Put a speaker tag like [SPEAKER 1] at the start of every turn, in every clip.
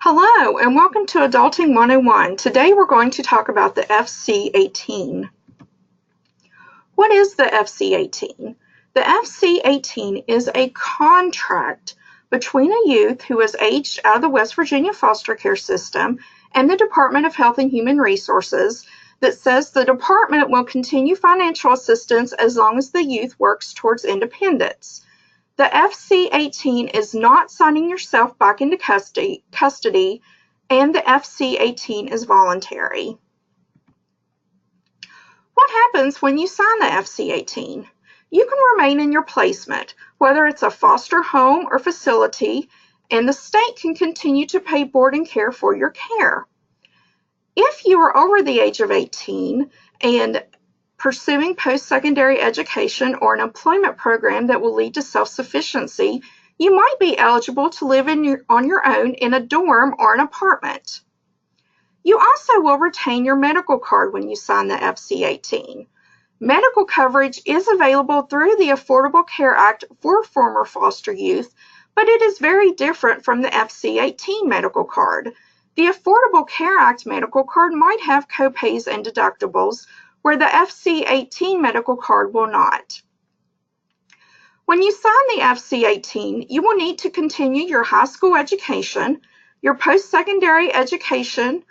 [SPEAKER 1] Hello and welcome to Adulting 101. Today we're going to talk about the FC-18. What is the FC-18? The FC-18 is a contract between a youth who is aged out of the West Virginia foster care system and the Department of Health and Human Resources that says the department will continue financial assistance as long as the youth works towards independence. The FC-18 is not signing yourself back into custody, and the FC-18 is voluntary. What happens when you sign the FC-18? You can remain in your placement, whether it's a foster home or facility, and the state can continue to pay board and care for your care. If you are over the age of 18 and pursuing post-secondary education or an employment program that will lead to self-sufficiency, you might be eligible to live on your own in a dorm or an apartment. You also will retain your medical card when you sign the FC-18. Medical coverage is available through the Affordable Care Act for former foster youth, but it is very different from the FC-18 medical card. The Affordable Care Act medical card might have copays and deductibles, where the FC-18 medical card will not. When you sign the FC-18, you will need to continue your high school education, your post-secondary education,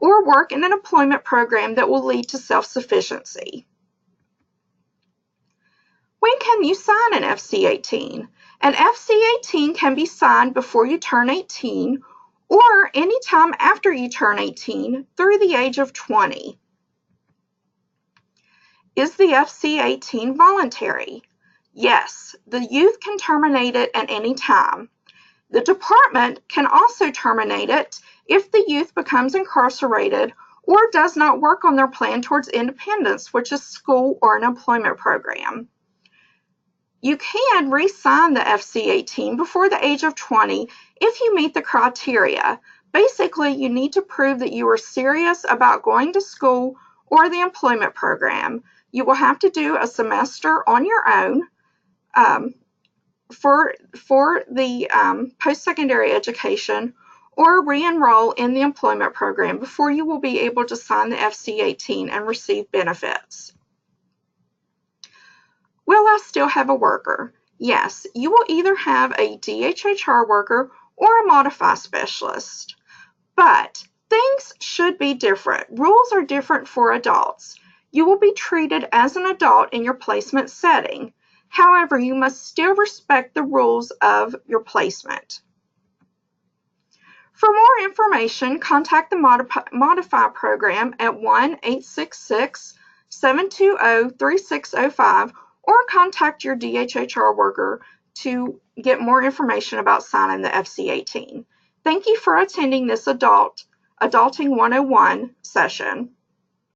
[SPEAKER 1] or work in an employment program that will lead to self-sufficiency. When can you sign an FC-18? An FC-18 can be signed before you turn 18 or anytime after you turn 18 through the age of 20. Is the FC-18 voluntary? Yes, the youth can terminate it at any time. The department can also terminate it if the youth becomes incarcerated or does not work on their plan towards independence, which is school or an employment program. You can re-sign the FC-18 before the age of 20 if you meet the criteria. Basically, you need to prove that you are serious about going to school or the employment program. You will have to do a semester on your own for the post-secondary education or re-enroll in the employment program before you will be able to sign the FC-18 and receive benefits. Will I still have a worker? Yes, you will either have a DHHR worker or a modify specialist. But things should be different. Rules are different for adults. You will be treated as an adult in your placement setting. However, you must still respect the rules of your placement. For more information, contact the Modify program at 1-866-720-3605 or contact your DHHR worker to get more information about signing the FC-18. Thank you for attending this Adulting 101 session.